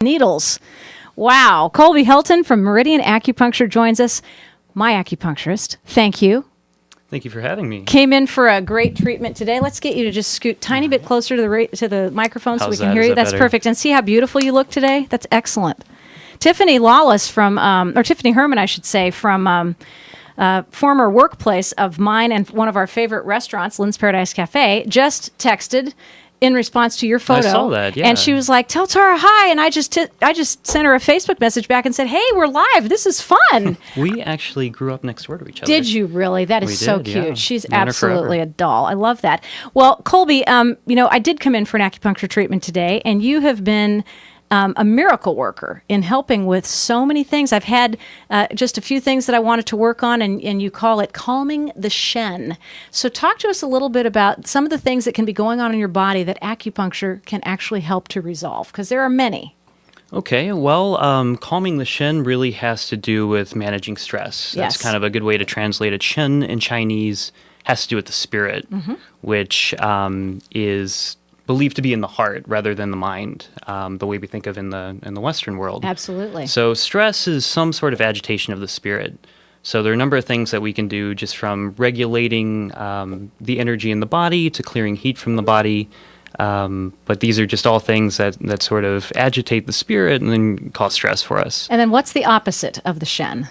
Needles. Wow. Colby Helton from Meridian Acupuncture joins us. My acupuncturist. Thank you. Thank you for having me. Came in for a great treatment today. Let's get you to just scoot tiny bit closer to the microphone so we can hear you. That's perfect. And see how beautiful you look today? That's excellent. Tiffany Lawless or Tiffany Herman, I should say, from former workplace of mine and one of our favorite restaurants, Lynn's Paradise Cafe, just texted in response to your photo. I saw that, yeah. And she was like, tell Tara hi. And I just sent her a Facebook message back and said, hey, we're live. This is fun. We actually grew up next door to each other. Did you really? That is so cute. Yeah. She's absolutely a doll. I love that. Well, Colby, I did come in for an acupuncture treatment today, and you have been a miracle worker in helping with so many things. I've had just a few things that I wanted to work on, and you call it calming the Shen. So talk to us a little bit about some of the things that can be going on in your body that acupuncture can actually help to resolve, because there are many. Okay, well, calming the Shen really has to do with managing stress. That's kind of a good way to translate it. Shen in Chinese has to do with the spirit, which is believed to be in the heart rather than the mind, the way we think of in the Western world. Absolutely. So stress is some sort of agitation of the spirit. So there are a number of things that we can do, just from regulating the energy in the body to clearing heat from the body. But these are just all things that sort of agitate the spirit and then cause stress for us. And then what's the opposite of the Shen?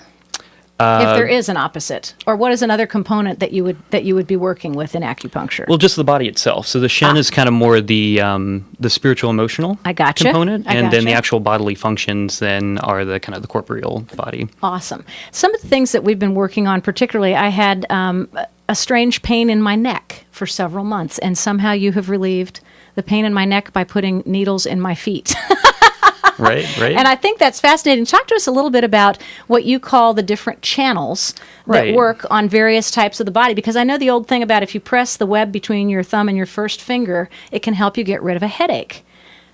If there is an opposite, or what is another component that you would be working with in acupuncture? Well, just the body itself. So the Shen is kind of more the spiritual emotional component, and then the actual bodily functions then are the kind of the corporeal body. Awesome. Some of the things that we've been working on, particularly, I had a strange pain in my neck for several months, and somehow you have relieved the pain in my neck by putting needles in my feet. Right. And I think that's fascinating. Talk to us a little bit about what you call the different channels that work on various types of the body, because I know the old thing about if you press the web between your thumb and your first finger, it can help you get rid of a headache.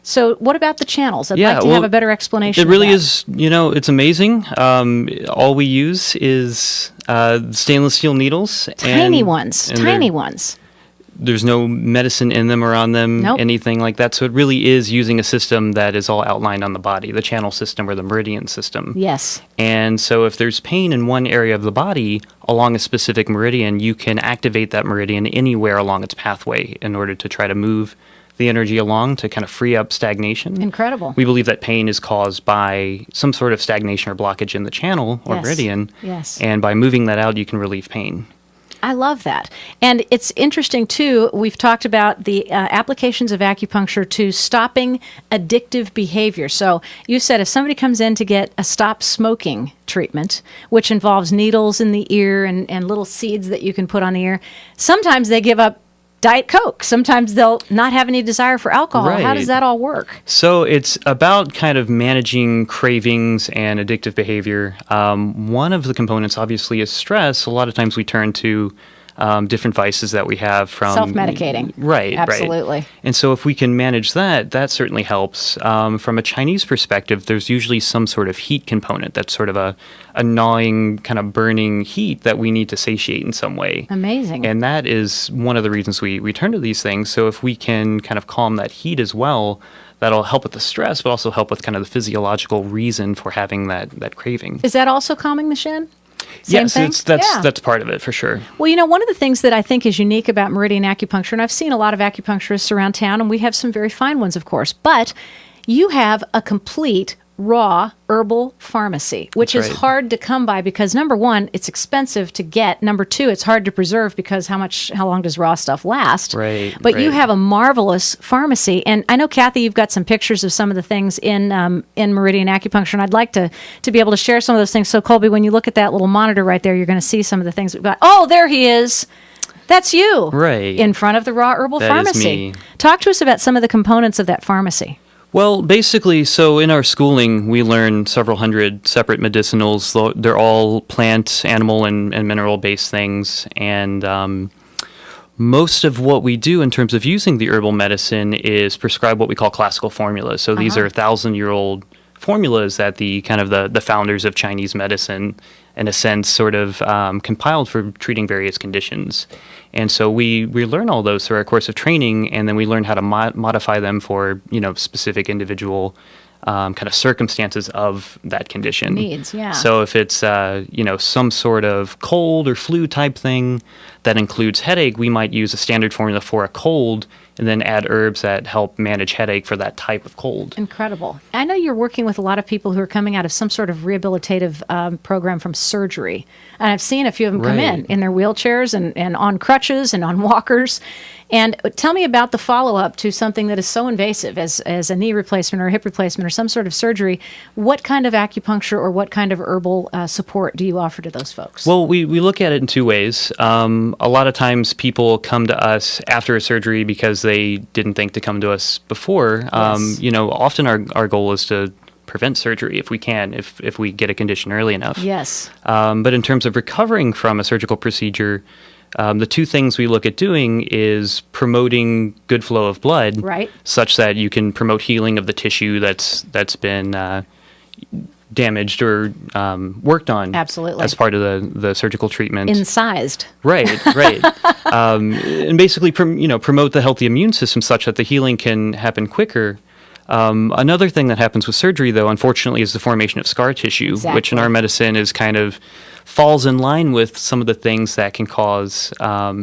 So what about the channels? I'd like to have a better explanation. It really is, it's amazing. All we use is stainless steel needles. Tiny ones. There's no medicine in them or on them, anything like that. So it really is using a system that is all outlined on the body, the channel system or the meridian system. Yes. And so if there's pain in one area of the body along a specific meridian, you can activate that meridian anywhere along its pathway in order to try to move the energy along to kind of free up stagnation. Incredible. We believe that pain is caused by some sort of stagnation or blockage in the channel or meridian. Yes. And by moving that out, you can relieve pain. I love that. And it's interesting, too, we've talked about the applications of acupuncture to stopping addictive behavior. So you said if somebody comes in to get a stop smoking treatment, which involves needles in the ear and little seeds that you can put on the ear, sometimes they give up Diet Coke. Sometimes they'll not have any desire for alcohol. Right. How does that all work? So it's about kind of managing cravings and addictive behavior. One of the components, obviously, is stress. A lot of times we turn to different vices that we have from self-medicating. Right, absolutely. Right. And so if we can manage that, that certainly helps. From a Chinese perspective, there's usually some sort of heat component that's sort of a gnawing, kind of burning heat that we need to satiate in some way. Amazing. And that is one of the reasons we turn to these things. So if we can kind of calm that heat as well, that'll help with the stress, but also help with kind of the physiological reason for having that craving. Is that also calming the Shen? Yes, that's part of it, for sure. Well, one of the things that I think is unique about Meridian Acupuncture, and I've seen a lot of acupuncturists around town, and we have some very fine ones, of course, but you have a complete raw herbal pharmacy, which is hard to come by because, number one, it's expensive to get. Number two, it's hard to preserve because how long does raw stuff last? Right. But you have a marvelous pharmacy. And I know, Kathy, you've got some pictures of some of the things in Meridian Acupuncture, and I'd like to be able to share some of those things. So, Colby, when you look at that little monitor right there, you're going to see some of the things we've got. Oh, there he is. That's you. Right. In front of the raw herbal pharmacy. That is me. Talk to us about some of the components of that pharmacy. Well, basically, so in our schooling, we learn several hundred separate medicinals. They're all plant, animal, and mineral-based things. And most of what we do in terms of using the herbal medicine is prescribe what we call classical formulas. So these are 1,000-year-old formulas that the founders of Chinese medicine, in a sense, sort of compiled for treating various conditions. And so we learn all those through our course of training, and then we learn how to modify them for specific individual kind of circumstances of that condition. Needs, yeah. So if it's, some sort of cold or flu type thing that includes headache, we might use a standard formula for a cold and then add herbs that help manage headache for that type of cold. Incredible. I know you're working with a lot of people who are coming out of some sort of rehabilitative program from surgery. And I've seen a few of them come in their wheelchairs and on crutches and on walkers. And tell me about the follow-up to something that is so invasive as a knee replacement or a hip replacement or some sort of surgery. What kind of acupuncture or what kind of herbal support do you offer to those folks? Well, we look at it in two ways. A lot of times people come to us after a surgery because they didn't think to come to us before. Yes. Often our goal is to prevent surgery if we can, if we get a condition early enough. Yes. But in terms of recovering from a surgical procedure, the two things we look at doing is promoting good flow of blood, right, such that you can promote healing of the tissue that's been damaged or worked on, absolutely, as part of the surgical treatment. Incised. Right. And basically, promote the healthy immune system such that the healing can happen quicker. Another thing that happens with surgery, though, unfortunately, is the formation of scar tissue, exactly, which in our medicine is kind of falls in line with some of the things that can cause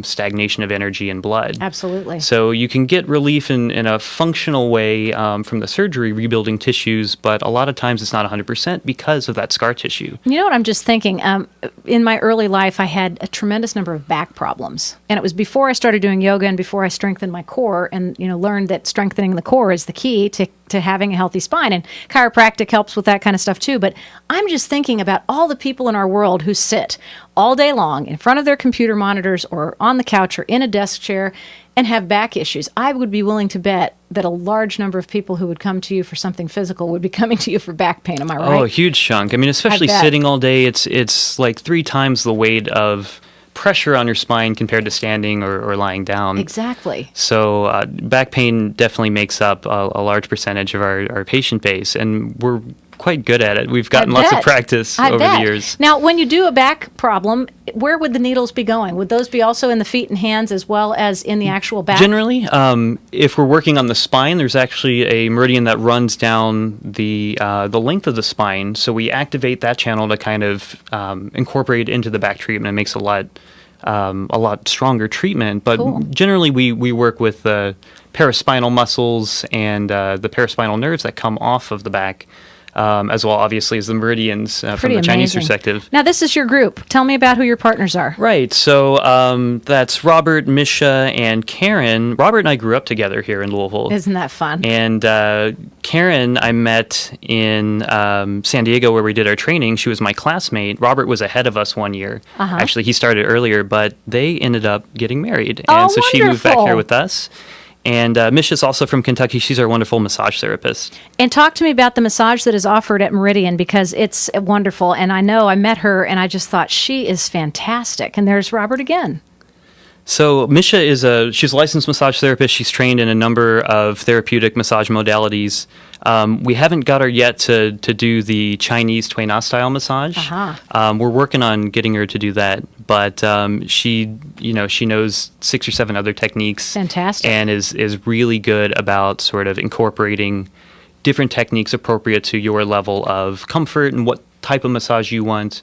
stagnation of energy in blood. Absolutely. So you can get relief in a functional way from the surgery, rebuilding tissues, but a lot of times it's not 100% because of that scar tissue. You know what I'm just thinking? In my early life, I had a tremendous number of back problems. And it was before I started doing yoga and before I strengthened my core and learned that strengthening the core is the key to having a healthy spine. And chiropractic helps with that kind of stuff too. But I'm just thinking about all the people in our world who sit all day long in front of their computer monitors or on the couch or in a desk chair and have back issues. I would be willing to bet that a large number of people who would come to you for something physical would be coming to you for back pain. Am I right? Oh, a huge chunk. I mean, especially sitting all day, it's like 3 times the weight of pressure on your spine compared to standing or lying down. Exactly. So back pain definitely makes up a large percentage of our patient base, and we're quite good at it. We've gotten lots of practice over the years. Now, when you do a back problem, where would the needles be going? Would those be also in the feet and hands as well as in the actual back? Generally, if we're working on the spine, there's actually a meridian that runs down the length of the spine. So we activate that channel to kind of incorporate into the back treatment. It makes a lot stronger treatment. But cool. Generally, we work with the paraspinal muscles and the paraspinal nerves that come off of the back. As well, obviously, as the meridians from the Chinese perspective. Now, this is your group. Tell me about who your partners are. Right. So that's Robert, Misha, and Karen. Robert and I grew up together here in Louisville. Isn't that fun? And Karen, I met in San Diego where we did our training. She was my classmate. Robert was ahead of us 1 year. Uh-huh. Actually, he started earlier, but they ended up getting married. Oh, and so wonderful. She moved back here with us. And Misha's also from Kentucky. She's our wonderful massage therapist. And talk to me about the massage that is offered at Meridian, because it's wonderful. And I know I met her and I just thought she is fantastic. And there's Robert again. So Misha she's a licensed massage therapist. She's trained in a number of therapeutic massage modalities. We haven't got her yet to do the Chinese Tui Na style massage. Uh-huh. We're working on getting her to do that, but she knows 6 or 7 other techniques. Fantastic. And is really good about sort of incorporating different techniques appropriate to your level of comfort and what type of massage you want.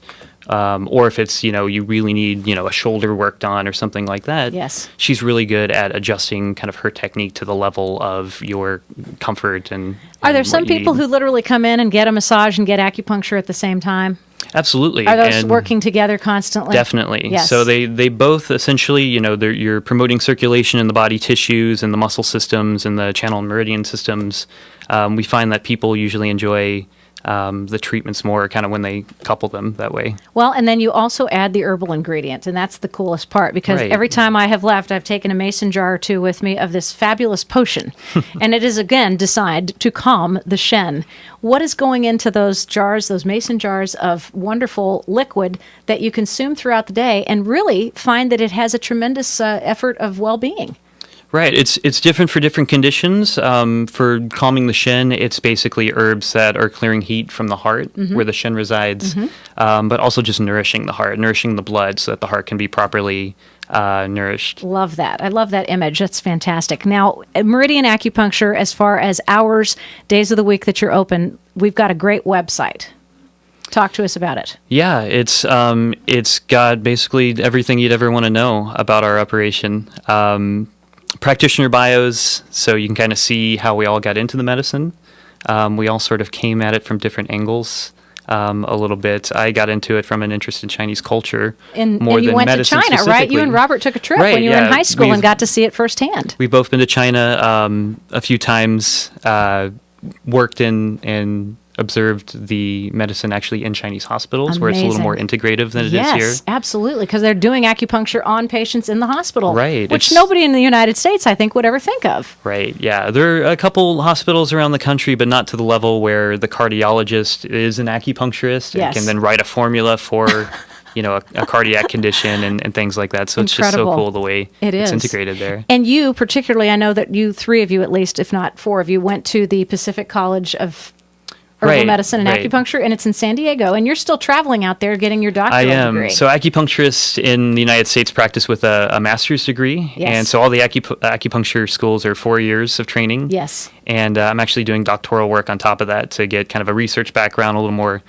Or if it's, you really need, a shoulder worked on or something like that. Yes. She's really good at adjusting kind of her technique to the level of your comfort and Are there some people who literally come in and get a massage and get acupuncture at the same time? Absolutely. Are those working together constantly? Definitely. Yes. So they both essentially, you're promoting circulation in the body tissues and the muscle systems and the channel and meridian systems. We find that people usually enjoy the treatments more kind of when they couple them that way. Well, and then you also add the herbal ingredient, and that's the coolest part, because every time I have left, I've taken a mason jar or two with me of this fabulous potion, and it is, again, designed to calm the Shen. What is going into those jars, those mason jars of wonderful liquid that you consume throughout the day and really find that it has a tremendous effort of well-being? Right. It's different for different conditions. For calming the Shen, it's basically herbs that are clearing heat from the heart, where the Shen resides, but also just nourishing the heart, nourishing the blood so that the heart can be properly nourished. Love that. I love that image. That's fantastic. Now, Meridian Acupuncture, as far as hours, days of the week that you're open, we've got a great website. Talk to us about it. Yeah, it's got basically everything you'd ever want to know about our operation. Practitioner bios, so you can kind of see how we all got into the medicine. We all sort of came at it from different angles. A little bit. I got into it from an interest in Chinese culture more and you than went to medicine China, right? You and Robert took a trip when you were in high school and got to see it firsthand. We've both been to China a few times, worked in and observed the medicine actually in Chinese hospitals. Amazing. Where it's a little more integrative than it is here. Yes, absolutely, because they're doing acupuncture on patients in the hospital, right? Which nobody in the United States, I think, would ever think of. Right, yeah. There are a couple hospitals around the country, but not to the level where the cardiologist is an acupuncturist and can then write a formula for a cardiac condition and things like that. So it's just so cool the way it's integrated there. And you particularly, I know that you, 3 of you at least, if not 4 of you, went to the Pacific College of Herbal Medicine and Acupuncture, and it's in San Diego, and you're still traveling out there getting your doctoral degree. I am. So acupuncturists in the United States practice with a master's degree, and so all the acupuncture schools are 4 years of training. Yes. And I'm actually doing doctoral work on top of that to get kind of a research background, a little more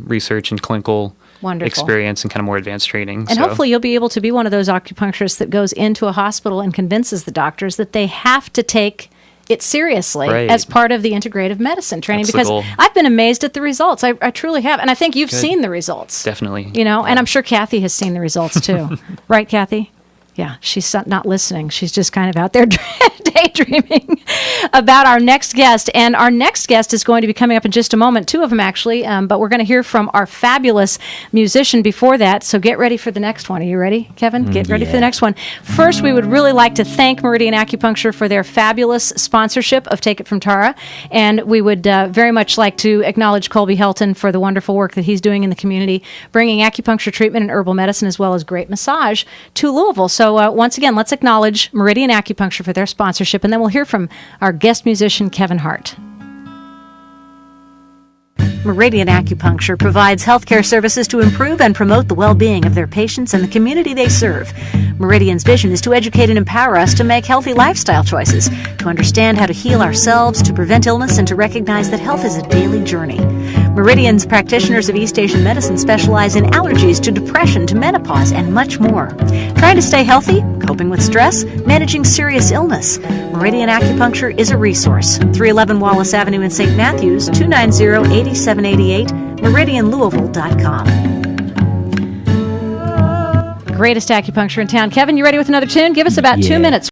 research and clinical experience and kind of more advanced training. And hopefully you'll be able to be one of those acupuncturists that goes into a hospital and convinces the doctors that they have to take it seriously as part of the integrative medicine training. That's because I've been amazed at the results. I truly have. And I think you've seen the results. Definitely. And I'm sure Kathy has seen the results too. Right, Kathy? Yeah, she's not listening. She's just kind of out there daydreaming about our next guest. And our next guest is going to be coming up in just a moment, 2 of them actually, but we're going to hear from our fabulous musician before that. So get ready for the next one. Are you ready, Kevin? Get ready for the next one. First, we would really like to thank Meridian Acupuncture for their fabulous sponsorship of Take It From Tara. And we would very much like to acknowledge Colby Helton for the wonderful work that he's doing in the community, bringing acupuncture treatment and herbal medicine as well as great massage to Louisville. So once again, let's acknowledge Meridian Acupuncture for their sponsorship, and then we'll hear from our guest musician, Kevin Hart. Meridian Acupuncture provides healthcare services to improve and promote the well-being of their patients and the community they serve. Meridian's vision is to educate and empower us to make healthy lifestyle choices, to understand how to heal ourselves, to prevent illness, and to recognize that health is a daily journey. Meridian's practitioners of East Asian medicine specialize in allergies to depression to menopause and much more. Trying to stay healthy? Coping with stress? Managing serious illness? Meridian Acupuncture is a resource. 311 Wallace Avenue in St. Matthews, 290-8788, meridianlouisville.com. Greatest acupuncture in town. Kevin, you ready with another tune? Give us about 2 minutes.